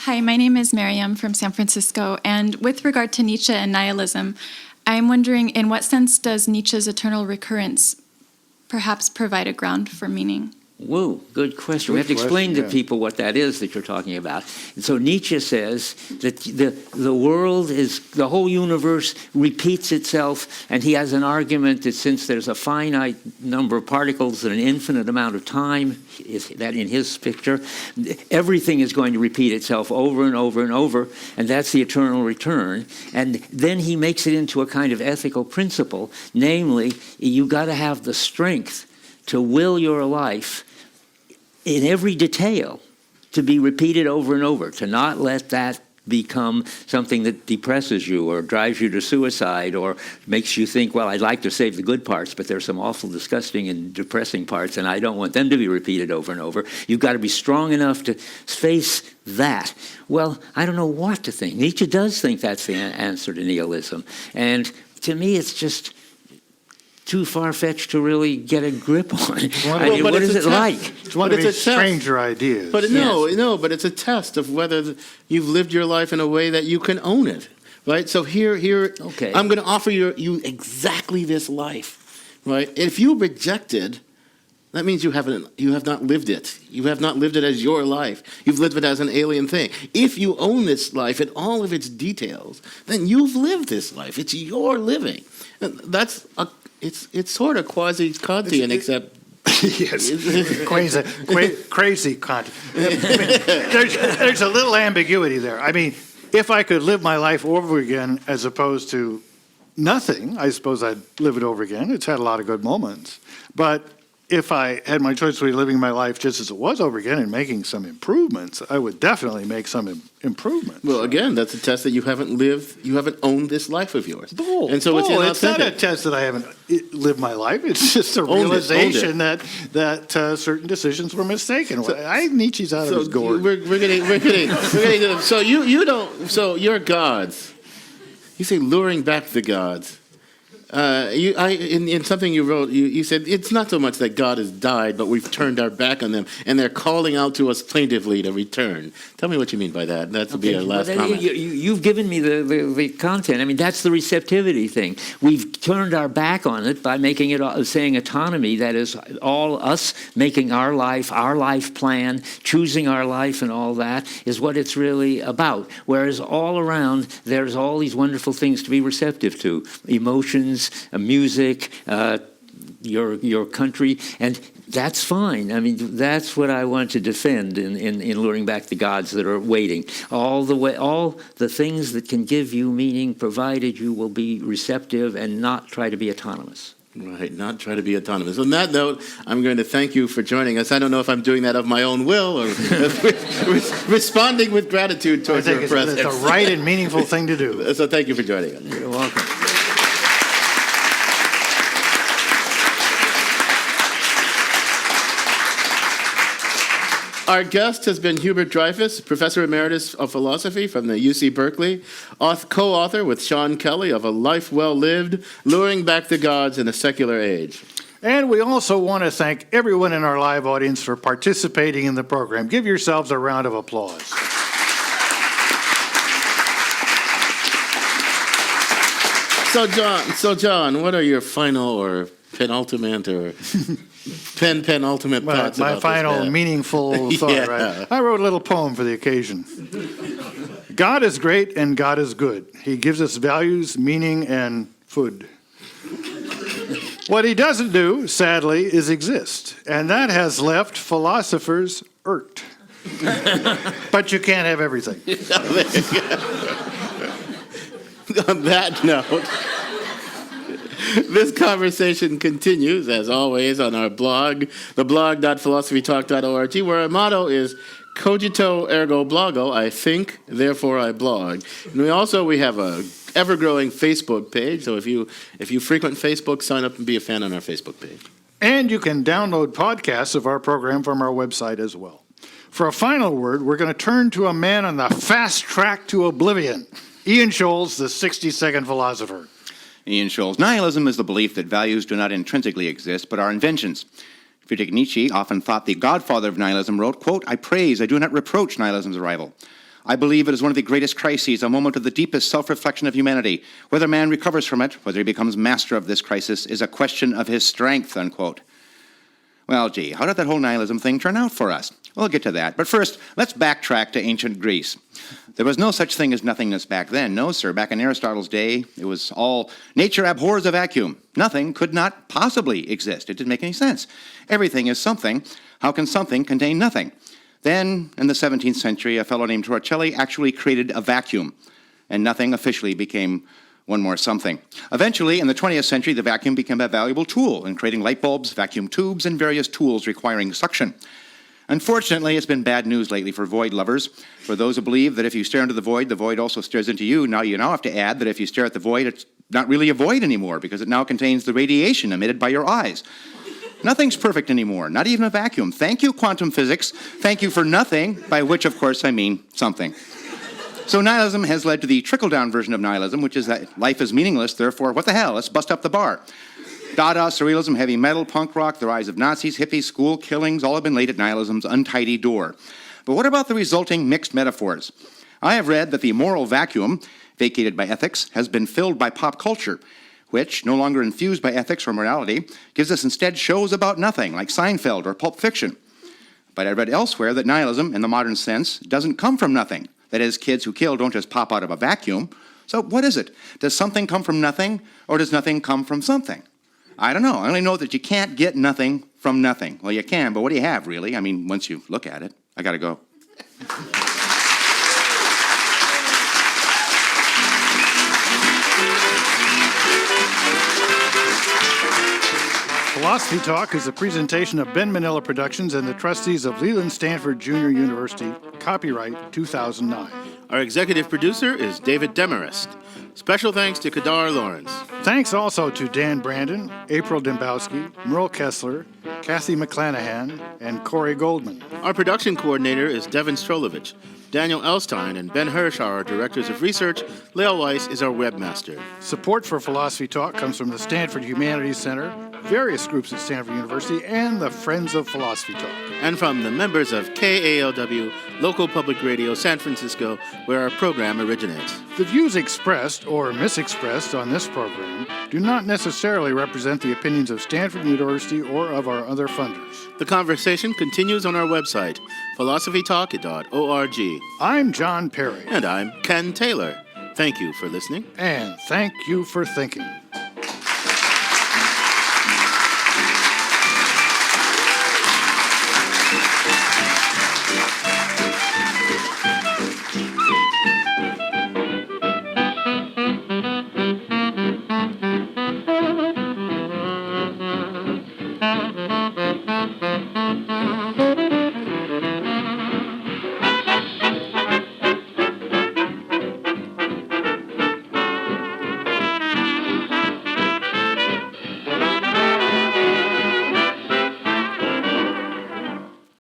Hi, my name is Miriam from San Francisco, and with regard to Nietzsche and nihilism, I'm wondering in what sense does Nietzsche's eternal recurrence perhaps provide a ground for meaning? Whoa, good question. We have to explain to people what that is that you're talking about. And so Nietzsche says that the world is, the whole universe repeats itself, and he has an argument that since there's a finite number of particles and an infinite amount of time, is that in his picture, everything is going to repeat itself over and over and over, and that's the eternal return. And then he makes it into a kind of ethical principle, namely, you got to have the strength to will your life in every detail to be repeated over and over, to not let that become something that depresses you or drives you to suicide or makes you think, well, I'd like to save the good parts, but there's some awful, disgusting and depressing parts, and I don't want them to be repeated over and over. You've got to be strong enough to face that. Well, I don't know what to think. Nietzsche does think that's the answer to nihilism. And to me, it's just too far-fetched to really get a grip on. I mean, what is it like? It's one of these stranger ideas. But but it's a test of whether you've lived your life in a way that you can own it, right? So here, okay. I'm going to offer you exactly this life, right? If you reject it, that means you have not lived it. You have not lived it as your life. You've lived it as an alien thing. If you own this life in all of its details, then you've lived this life. It's your living. And it's sort of quasi-Kantian, except yes, crazy Kantian. There's a little ambiguity there. I mean, if I could live my life over again as opposed to nothing, I suppose I'd live it over again. It's had a lot of good moments. But if I had my choice between living my life just as it was over again and making some improvements, I would definitely make some improvements. Well, again, that's a test that you haven't owned this life of yours. And so it's not a test that I haven't lived my life. It's just a realization that certain decisions were mistaken. Nietzsche's out of his gourd. We're getting so you don't. So your gods. You say luring back the gods. In something you wrote, you said it's not so much that God has died, but we've turned our back on them, and they're calling out to us plaintively to return. Tell me what you mean by that. That would be our last comment. You've given me the content. I mean, that's the receptivity thing. We've turned our back on it by making it, saying autonomy, that is all us making our life plan, choosing our life and all that is what it's really about. Whereas all around, there's all these wonderful things to be receptive to, emotions, music, your country, and that's fine. I mean, that's what I want to defend in luring back the gods that are waiting. All the things that can give you meaning, provided you will be receptive and not try to be autonomous. Right, not try to be autonomous. On that note, I'm going to thank you for joining us. I don't know if I'm doing that of my own will or responding with gratitude towards your presence. It's the right and meaningful thing to do. So thank you for joining us. You're welcome. Our guest has been Hubert Dreyfus, Professor Emeritus of Philosophy from the UC Berkeley, co-author with Sean Kelly of A Life Well Lived, Luring Back the Gods in a Secular Age. And we also want to thank everyone in our live audience for participating in the program. Give yourselves a round of applause. So John, what are your final or penultimate or penultimate thoughts about my final this meaningful thought, yeah. Right? I wrote a little poem for the occasion. God is great and God is good. He gives us values, meaning, and food. What he doesn't do, sadly, is exist. And that has left philosophers irked. But you can't have everything. On that note, this conversation continues, as always, on our blog, theblog.philosophytalk.org, where our motto is cogito ergo blogo, I think, therefore I blog. And we have a ever-growing Facebook page, so if you frequent Facebook, sign up and be a fan on our Facebook page. And you can download podcasts of our program from our website as well. For a final word, we're going to turn to a man on the fast track to oblivion, Ian Scholes, the 60-second philosopher. Ian Scholes. Nihilism is the belief that values do not intrinsically exist, but are inventions. Friedrich Nietzsche, often thought the godfather of nihilism, wrote, quote, I praise, I do not reproach nihilism's arrival. I believe it is one of the greatest crises, a moment of the deepest self-reflection of humanity. Whether man recovers from it, whether he becomes master of this crisis, is a question of his strength, unquote. Well, gee, how did that whole nihilism thing turn out for us? We'll get to that. But first, let's backtrack to ancient Greece. There was no such thing as nothingness back then. No, sir. Back in Aristotle's day, it was all nature abhors a vacuum. Nothing could not possibly exist. It didn't make any sense. Everything is something. How can something contain nothing? Then, in the 17th century, a fellow named Torricelli actually created a vacuum, and nothing officially became one more something. Eventually, in the 20th century, the vacuum became a valuable tool in creating light bulbs, vacuum tubes, and various tools requiring suction. Unfortunately, it's been bad news lately for void lovers. For those who believe that if you stare into the void also stares into you, now you have to add that if you stare at the void, it's not really a void anymore because it now contains the radiation emitted by your eyes. Nothing's perfect anymore, not even a vacuum. Thank you, quantum physics. Thank you for nothing, by which, of course, I mean something. So nihilism has led to the trickle-down version of nihilism, which is that life is meaningless, therefore, what the hell, let's bust up the bar. Dada, surrealism, heavy metal, punk rock, the rise of Nazis, hippies, school killings, all have been laid at nihilism's untidy door. But what about the resulting mixed metaphors? I have read that the moral vacuum, vacated by ethics, has been filled by pop culture, which, no longer infused by ethics or morality, gives us instead shows about nothing, like Seinfeld or Pulp Fiction. But I read elsewhere that nihilism, in the modern sense, doesn't come from nothing. That is, kids who kill don't just pop out of a vacuum. So what is it? Does something come from nothing, or does nothing come from something? I don't know. I only know that you can't get nothing from nothing. Well, you can, but what do you have, really? I mean, once you look at it. I gotta go. Philosophy Talk is a presentation of Ben Manila Productions and the trustees of Leland Stanford Junior University, copyright 2009. Our executive producer is David Demarest. Special thanks to Kadar Lawrence. Thanks also to Dan Brandon, April Dembowski, Miró Kessler, Kathy McClanahan, and Corey Goldman. Our production coordinator is Devin Strolovich. Daniel Elstein and Ben Hirsch are our directors of research. Leo Weiss is our webmaster. Support for Philosophy Talk comes from the Stanford Humanities Center, various groups at Stanford University, and the Friends of Philosophy Talk. And from the members of KALW, local public radio San Francisco, where our program originates. The views expressed or misexpressed on this program do not necessarily represent the opinions of Stanford University or of our other funders. The conversation continues on our website, philosophytalk.org. I'm John Perry. And I'm Ken Taylor. Thank you for listening. And thank you for thinking.